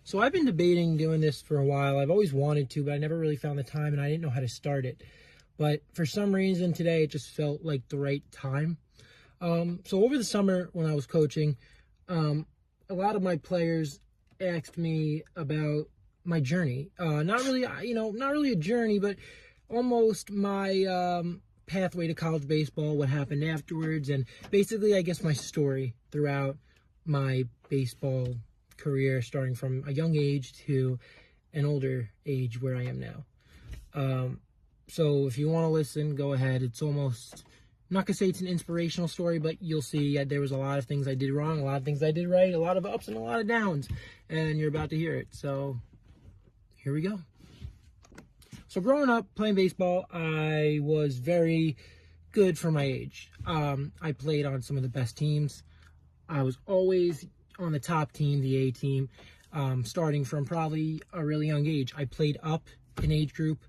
So I've been debating doing this for a while. I've always wanted to, but I never really found the time and I didn't know how to start it. But for some reason today, it just felt like the right time. So over the summer when I was coaching, a lot of my players asked me about my journey. Not really, not really a journey, but almost my pathway to college baseball, what happened afterwards, and basically, I guess, my story throughout my baseball career, starting from a young age to an older age where I am now. So if you want to listen, go ahead. It's almost, I'm not going to say it's an inspirational story, but you'll see there was a lot of things I did wrong, a lot of things I did right, a lot of ups and a lot of downs, and you're about to hear it. So here we go. So growing up playing baseball, I was very good for my age. I played on some of the best teams. I was always on the top team, the A team, starting from probably a really young age. I played up in age group.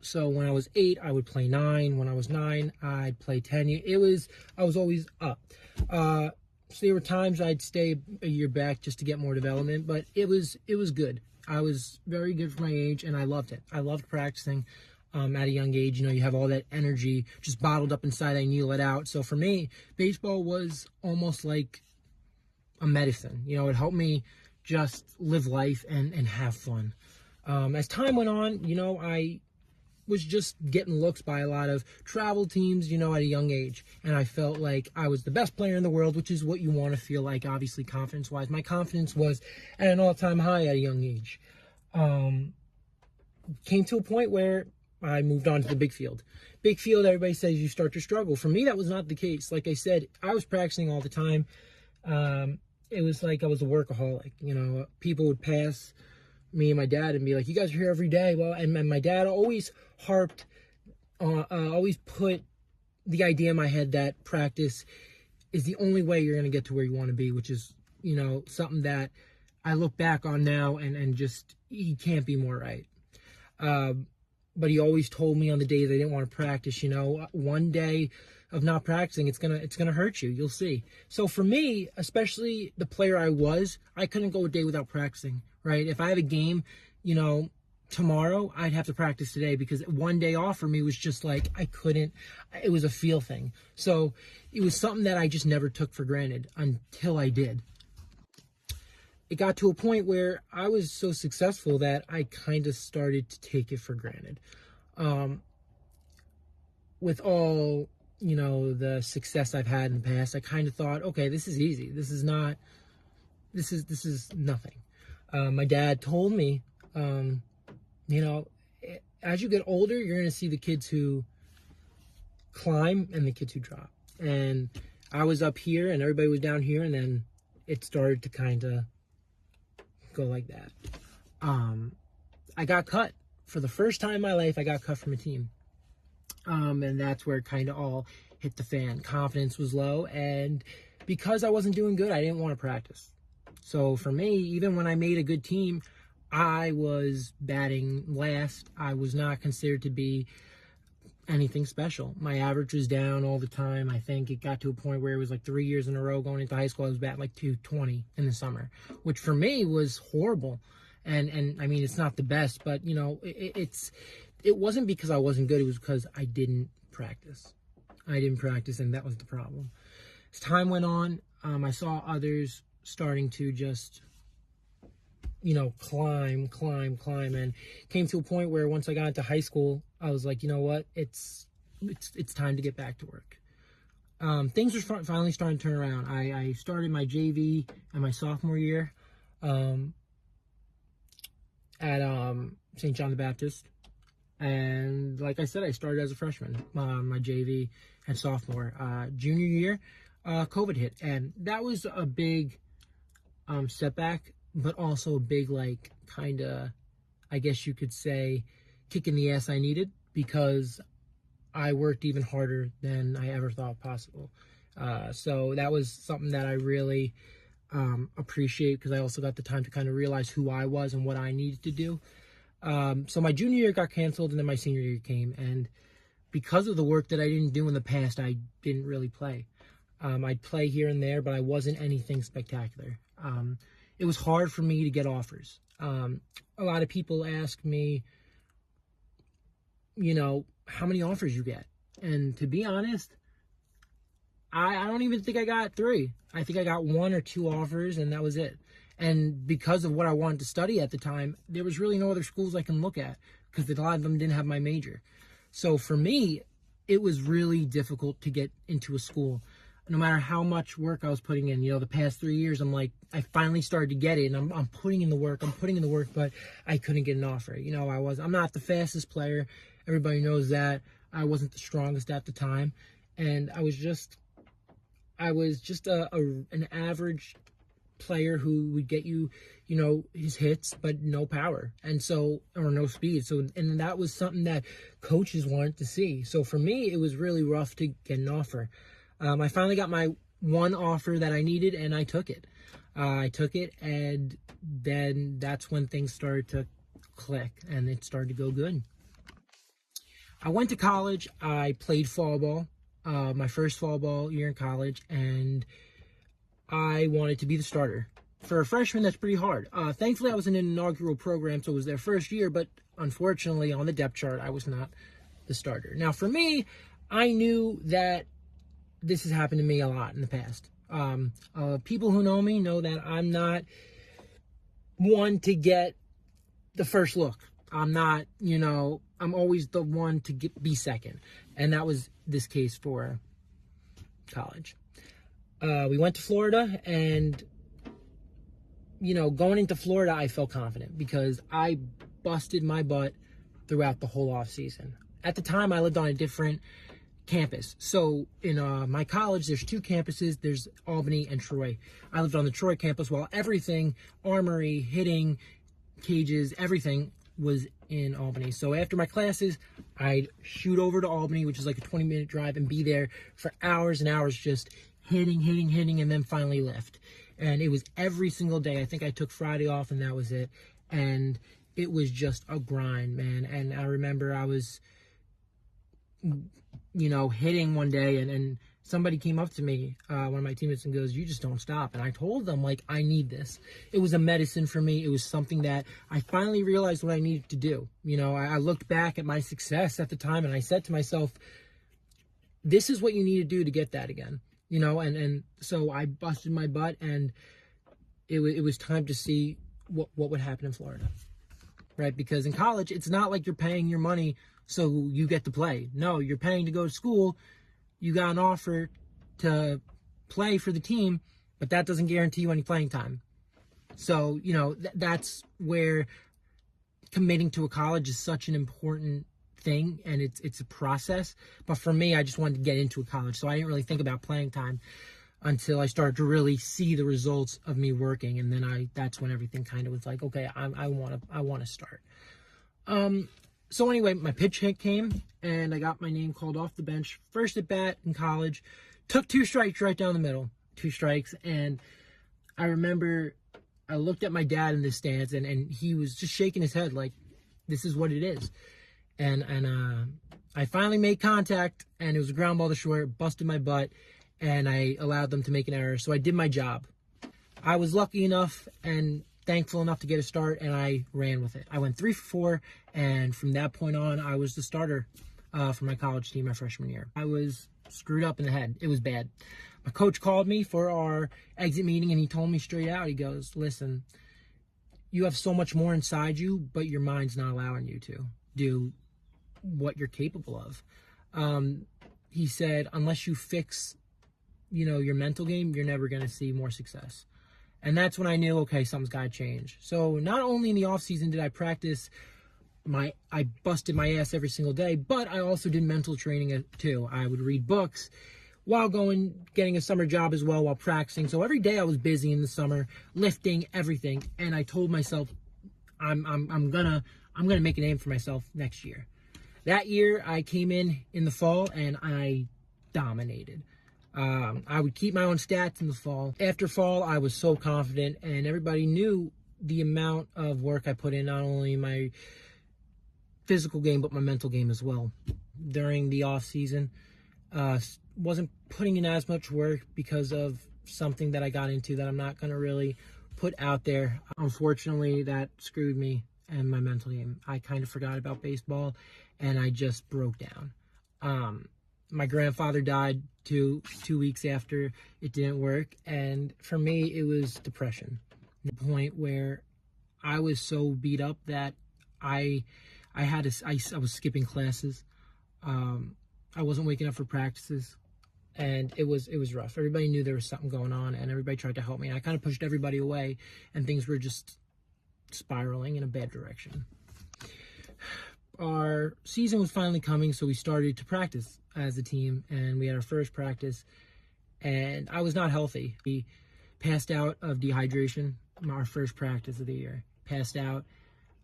So when I was 8, I would play 9. When I was 9, I'd play 10. I was always up. So there were times I'd stay a year back just to get more development, but it was good. I was very good for my age, and I loved it. I loved practicing at a young age. You have all that energy just bottled up inside. I need to let out. So for me, baseball was almost like a medicine. It helped me just live life and have fun. As time went on, I was just getting looks by a lot of travel teams, at a young age. And I felt like I was the best player in the world, which is what you want to feel like, obviously, confidence-wise. My confidence was at an all-time high at a young age. Came to a point where I moved on to the big field. Big field, everybody says you start to struggle. For me, that was not the case. Like I said, I was practicing all the time. It was like I was a workaholic. People would pass me and my dad and be like, you guys are here every day. Well, and my dad always harped, always put the idea in my head that practice is the only way you're going to get to where you want to be, which is, something that I look back on now and just, he can't be more right. But he always told me on the days I didn't want to practice, one day of not practicing, it's gonna hurt you. You'll see. So for me, especially the player I was, I couldn't go a day without practicing, right? If I have a game, tomorrow, I'd have to practice today because one day off for me was just like, it was a feel thing. So it was something that I just never took for granted until I did. It got to a point where I was so successful that I kind of started to take it for granted. With all, the success I've had in the past, I kind of thought, okay, this is easy. This is nothing. My dad told me, as you get older, you're going to see the kids who climb and the kids who drop. And I was up here and everybody was down here, and then it started to kind of go like that. I got cut. For the first time in my life, I got cut from a team. And that's where it kind of all hit the fan. Confidence was low, and because I wasn't doing good, I didn't want to practice. So for me, even when I made a good team, I was batting last. I was not considered to be anything special. My average was down all the time. I think it got to a point where it was like 3 years in a row going into high school, I was batting like 220 in the summer, which for me was horrible. And I mean, it's not the best, but it wasn't because I wasn't good. It was because I didn't practice. And that was the problem. As time went on, I saw others starting to just, climb, and came to a point where once I got into high school, I was like, you know what? It's time to get back to work. Things were finally starting to turn around. I started my JV in my sophomore year at St. John the Baptist. And like I said, I started as a freshman, my JV and sophomore. Junior year, COVID hit. And that was a big setback, but also a big, kind of, I guess you could say, kick in the ass I needed, because I worked even harder than I ever thought possible. So that was something that I really appreciate, because I also got the time to kind of realize who I was and what I needed to do. So my junior year got canceled, and then my senior year came, and because of the work that I didn't do in the past, I didn't really play. I'd play here and there, but I wasn't anything spectacular. it was hard for me to get offers. A lot of people ask me, how many offers you get. And to be honest, I don't even think I got 3. I think I got 1 or 2 offers, and that was it. And because of what I wanted to study at the time, there was really no other schools I can look at because a lot of them didn't have my major. So for me, it was really difficult to get into a school. No matter how much work I was putting in, the past 3 years, I'm like, I finally started to get it, and I'm putting in the work, but I couldn't get an offer. I'm not the fastest player. Everybody knows that. I wasn't the strongest at the time, and I was just an average player who would get you, his hits, but no power, or no speed. And that was something that coaches wanted to see. So for me, it was really rough to get an offer. I finally got my 1 offer that I needed, and I took it. And then that's when things started to click, and it started to go good. I went to college. I played fall ball, my first fall ball year in college, and I wanted to be the starter. For a freshman, that's pretty hard. Thankfully, I was in an inaugural program, so it was their first year, but unfortunately, on the depth chart, I was not the starter. Now, for me, I knew that this has happened to me a lot in the past. People who know me know that I'm not one to get the first look. I'm not, I'm always the one to be second. And that was this case for college. We went to Florida, and, going into Florida, I felt confident because I busted my butt throughout the whole off season. At the time, I lived on a different campus. So in my college, there's 2 campuses. There's Albany and Troy. I lived on the Troy campus while everything, armory, hitting, cages, everything was in Albany. So after my classes, I'd shoot over to Albany, which is like a 20-minute drive, and be there for hours and hours just hitting, and then finally lift. And it was every single day. I think I took Friday off, and that was it. And it was just a grind, man. And I remember I was, hitting one day, and somebody came up to me, one of my teammates, and goes, "You just don't stop." And I told them, I need this. It was a medicine for me. It was something that I finally realized what I needed to do. I looked back at my success at the time, and I said to myself, this is what you need to do to get that again. And so I busted my butt, and it was time to see what would happen in Florida, right? Because in college, it's not like you're paying your money so you get to play. No, you're paying to go to school. You got an offer to play for the team, but that doesn't guarantee you any playing time. So, that's where committing to a college is such an important thing, and it's a process. But for me, I just wanted to get into a college, so I didn't really think about playing time until I started to really see the results of me working, and then that's when everything kind of was like, okay, I want to start. So anyway, my pitch hit came, and I got my name called off the bench. First at bat in college, took 2 strikes right down the middle, 2 strikes, and I remember I looked at my dad in the stands, and he was just shaking his head like, this is what it is. And I finally made contact, and it was a ground ball to short, busted my butt, and I allowed them to make an error. So I did my job. I was lucky enough and thankful enough to get a start, and I ran with it. I went 3 for 4, and from that point on, I was the starter for my college team my freshman year. I was screwed up in the head. It was bad. My coach called me for our exit meeting, and he told me straight out, he goes, "Listen, you have so much more inside you, but your mind's not allowing you to do what you're capable of." He said, unless you fix, your mental game, you're never going to see more success. And that's when I knew, okay, something's got to change. So not only in the off season did I practice I busted my ass every single day, but I also did mental training too. I would read books while getting a summer job as well while practicing. So every day I was busy in the summer, lifting, everything. And I told myself, I'm gonna make a name for myself next year. That year I came in the fall, and I dominated. I would keep my own stats in the fall. After fall, I was so confident, and everybody knew the amount of work I put in, not only my physical game, but my mental game as well. During the off season, wasn't putting in as much work because of something that I got into that I'm not going to really put out there. Unfortunately, that screwed me and my mental game. I kind of forgot about baseball, and I just broke down. My grandfather died two weeks after it didn't work, and for me, it was depression. The point where I was so beat up that I was skipping classes. I wasn't waking up for practices, and it was rough. Everybody knew there was something going on, and everybody tried to help me. And I kind of pushed everybody away, and things were just spiraling in a bad direction. Our season was finally coming, so we started to practice as a team, and we had our first practice, and I was not healthy. We passed out of dehydration our first practice of the year. Passed out.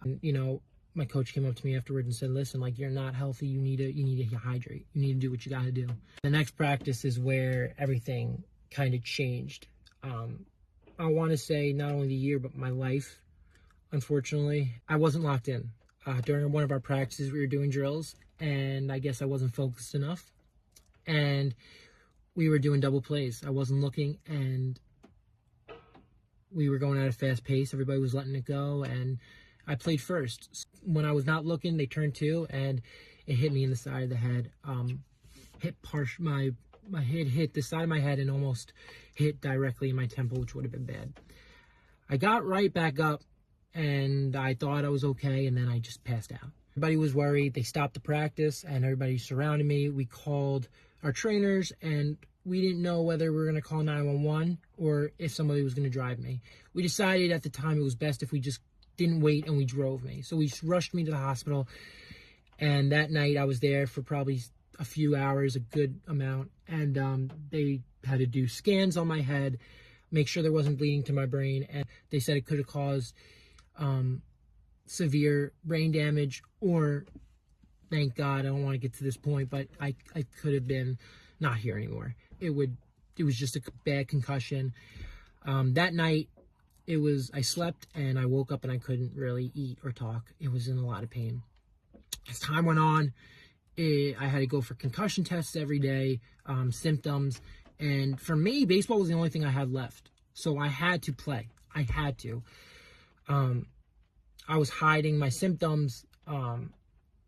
And, my coach came up to me afterwards and said, listen, like, you're not healthy. You need to hydrate. You need to do what you got to do. The next practice is where everything kind of changed. I want to say not only the year, but my life. Unfortunately, I wasn't locked in. During one of our practices, we were doing drills, and I guess I wasn't focused enough. And we were doing double plays. I wasn't looking, and we were going at a fast pace. Everybody was letting it go, and I played first. When I was not looking, they turned two, and it hit me in the side of the head. My head hit the side of my head and almost hit directly in my temple, which would have been bad. I got right back up, and I thought I was okay, and then I just passed out. Everybody was worried. They stopped the practice, and everybody surrounded me. We called our trainers, and we didn't know whether we were going to call 911 or if somebody was going to drive me. We decided at the time it was best if we just didn't wait and we drove me. So we rushed me to the hospital, and that night I was there for probably a few hours, a good amount, and they had to do scans on my head, make sure there wasn't bleeding to my brain, and they said it could have caused severe brain damage, or, thank God, I don't want to get to this point, but I could have been not here anymore. It was just a bad concussion. That night, I slept and I woke up and I couldn't really eat or talk. It was in a lot of pain. As time went on, I had to go for concussion tests every day, symptoms. And for me, baseball was the only thing I had left. So I had to play. I had to. I was hiding my symptoms. I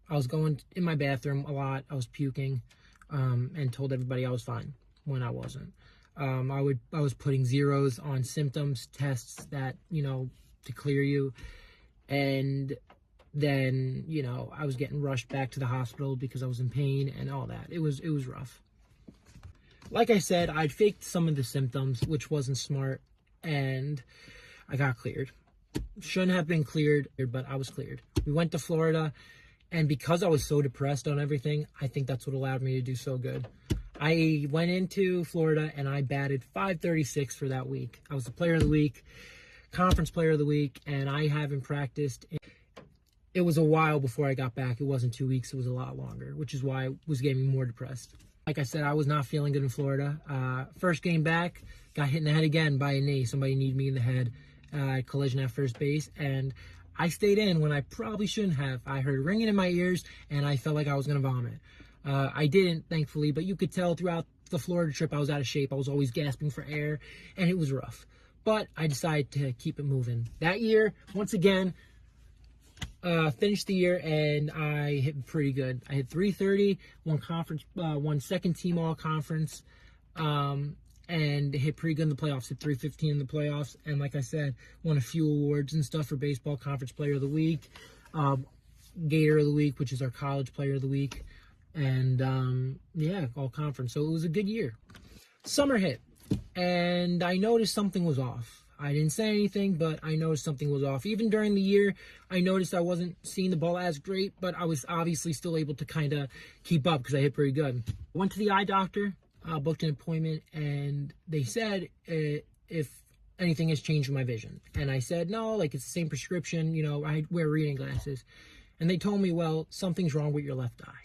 was going in my bathroom a lot. I was puking, and told everybody I was fine when I wasn't. I was putting zeros on symptoms tests that, to clear you. And then, I was getting rushed back to the hospital because I was in pain and all that. It was rough. Like I said, I faked some of the symptoms, which wasn't smart, and I got cleared. Shouldn't have been cleared, but I was cleared. We went to Florida, and because I was so depressed on everything, I think that's what allowed me to do so good. I went into Florida and I batted .536 for that week. I was the player of the week, conference player of the week, and I haven't practiced. It was a while before I got back. It wasn't 2 weeks. It was a lot longer, which is why it was getting me more depressed. Like I said, I was not feeling good in Florida. First game back, got hit in the head again by a knee. Somebody kneed me in the head. Collision at first base, and I stayed in when I probably shouldn't have. I heard ringing in my ears, and I felt like I was going to vomit. I didn't, thankfully, but you could tell throughout the Florida trip I was out of shape. I was always gasping for air, and it was rough. But I decided to keep it moving. That year, once again, finished the year, and I hit pretty good. I hit .330, won second team all conference, and hit pretty good in the playoffs. Hit .315 in the playoffs, and like I said, won a few awards and stuff for baseball. Conference Player of the Week, Gator of the Week, which is our college Player of the Week. And, all conference. So it was a good year. Summer hit, and I noticed something was off. I didn't say anything, but I noticed something was off. Even during the year, I noticed I wasn't seeing the ball as great, but I was obviously still able to kind of keep up because I hit pretty good. Went to the eye doctor, booked an appointment, and they said if anything has changed with my vision. And I said, no, like, it's the same prescription. I wear reading glasses. And they told me, well, something's wrong with your left eye.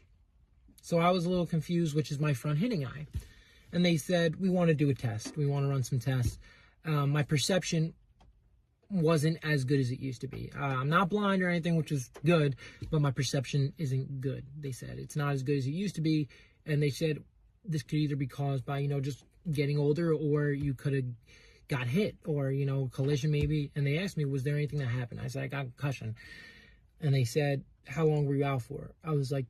So I was a little confused, which is my front hitting eye. And they said, we want to do a test. We want to run some tests. My perception wasn't as good as it used to be. I'm not blind or anything, which is good, but my perception isn't good. They said it's not as good as it used to be. And they said this could either be caused by, just getting older, or you could have got hit or, collision maybe. And they asked me, was there anything that happened? I said, I got a concussion. And they said, how long were you out for? I was like,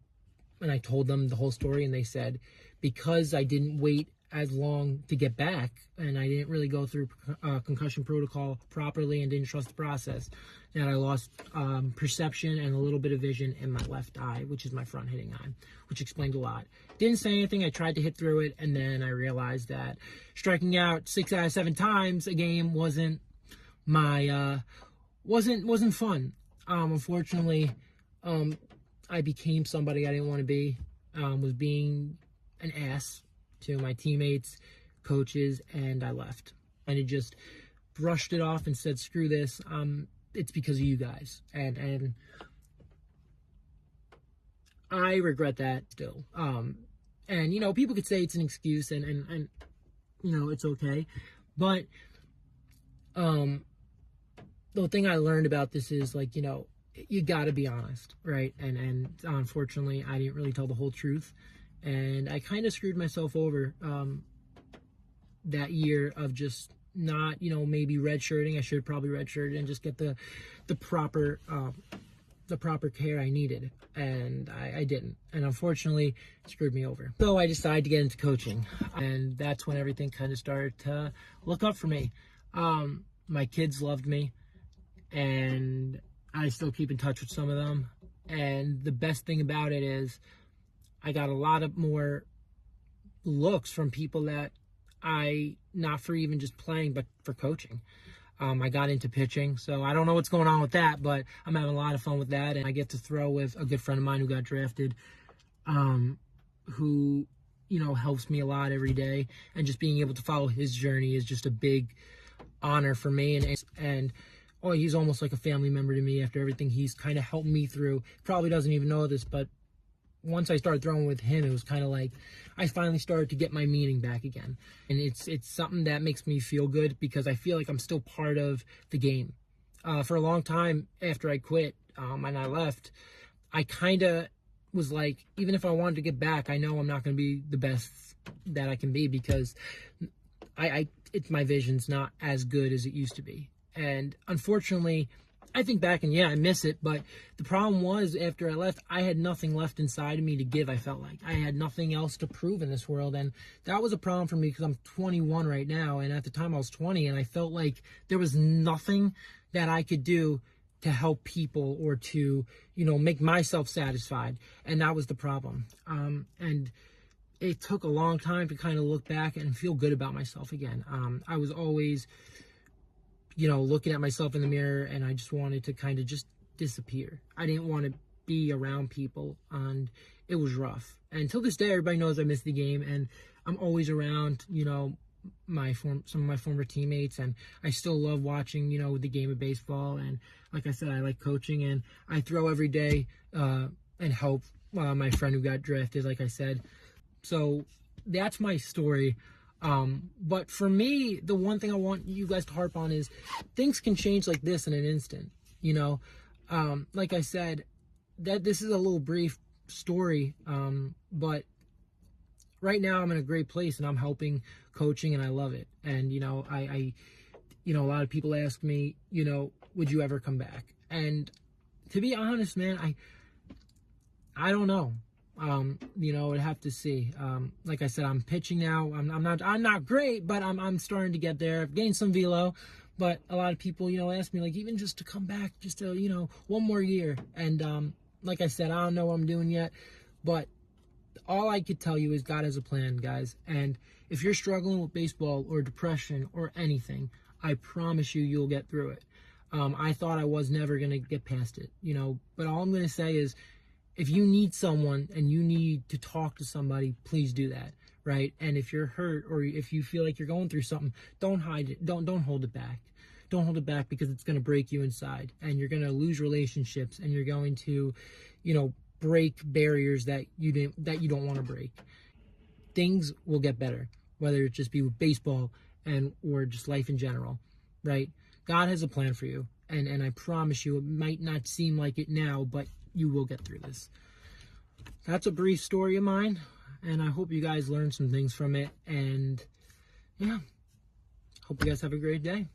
and I told them the whole story, and they said, because I didn't wait as long to get back, and I didn't really go through concussion protocol properly and didn't trust the process, that I lost perception and a little bit of vision in my left eye, which is my front hitting eye, which explained a lot. Didn't say anything. I tried to hit through it, and then I realized that striking out 6 out of 7 times a game wasn't wasn't fun. Unfortunately, I became somebody I didn't want to be. Was being an ass to my teammates, coaches, and I left. And it just brushed it off and said, screw this. It's because of you guys. And I regret that still. And, people could say it's an excuse and it's okay. But the thing I learned about this is, like, you got to be honest, right? And unfortunately, I didn't really tell the whole truth. And I kind of screwed myself over that year of just not, maybe redshirting. I should probably redshirt and just get the proper care I needed. And I didn't. And unfortunately, it screwed me over. So I decided to get into coaching. And that's when everything kind of started to look up for me. My kids loved me. And I still keep in touch with some of them. And the best thing about it is I got a lot of more looks from people that not for even just playing, but for coaching. I got into pitching, so I don't know what's going on with that, but I'm having a lot of fun with that. And I get to throw with a good friend of mine who got drafted, who, helps me a lot every day. And just being able to follow his journey is just a big honor for me. And he's almost like a family member to me after everything he's kind of helped me through. Probably doesn't even know this, but once I started throwing with him, it was kind of like I finally started to get my meaning back again. And it's something that makes me feel good because I feel like I'm still part of the game. For a long time after I quit and I left, I kind of was like, even if I wanted to get back, I know I'm not going to be the best that I can be because my vision's not as good as it used to be. And unfortunately, I think back and I miss it, but the problem was after I left, I had nothing left inside of me to give. I felt like I had nothing else to prove in this world, and that was a problem for me because I'm 21 right now, and at the time I was 20, and I felt like there was nothing that I could do to help people or to, make myself satisfied, and that was the problem. And it took a long time to kind of look back and feel good about myself again. I was always looking at myself in the mirror, and I just wanted to kind of just disappear. I didn't want to be around people, and it was rough. And till this day, everybody knows I miss the game, and I'm always around, some of my former teammates, and I still love watching, the game of baseball. And like I said, I like coaching, and I throw every day and help my friend who got drafted, like I said. So that's my story. But for me, the one thing I want you guys to harp on is things can change like this in an instant, like I said, that this is a little brief story. But right now I'm in a great place and I'm helping coaching and I love it. And, I a lot of people ask me, would you ever come back? And to be honest, man, I don't know. I'd have to see. Like I said, I'm pitching now. I'm not great, but I'm starting to get there. I've gained some velo, but a lot of people, ask me, like, even just to come back, just to, one more year. And, like I said, I don't know what I'm doing yet, but all I could tell you is God has a plan, guys. And if you're struggling with baseball or depression or anything, I promise you'll get through it. I thought I was never going to get past it, but all I'm going to say is, if you need someone and you need to talk to somebody, please do that, right? And if you're hurt or if you feel like you're going through something, don't hide it. Don't hold it back. Don't hold it back because it's going to break you inside, and you're going to lose relationships, and you're going to, break barriers that you don't want to break. Things will get better, whether it just be with baseball or just life in general, right? God has a plan for you, and I promise you, it might not seem like it now, but you will get through this. That's a brief story of mine, and I hope you guys learned some things from it. And Hope you guys have a great day.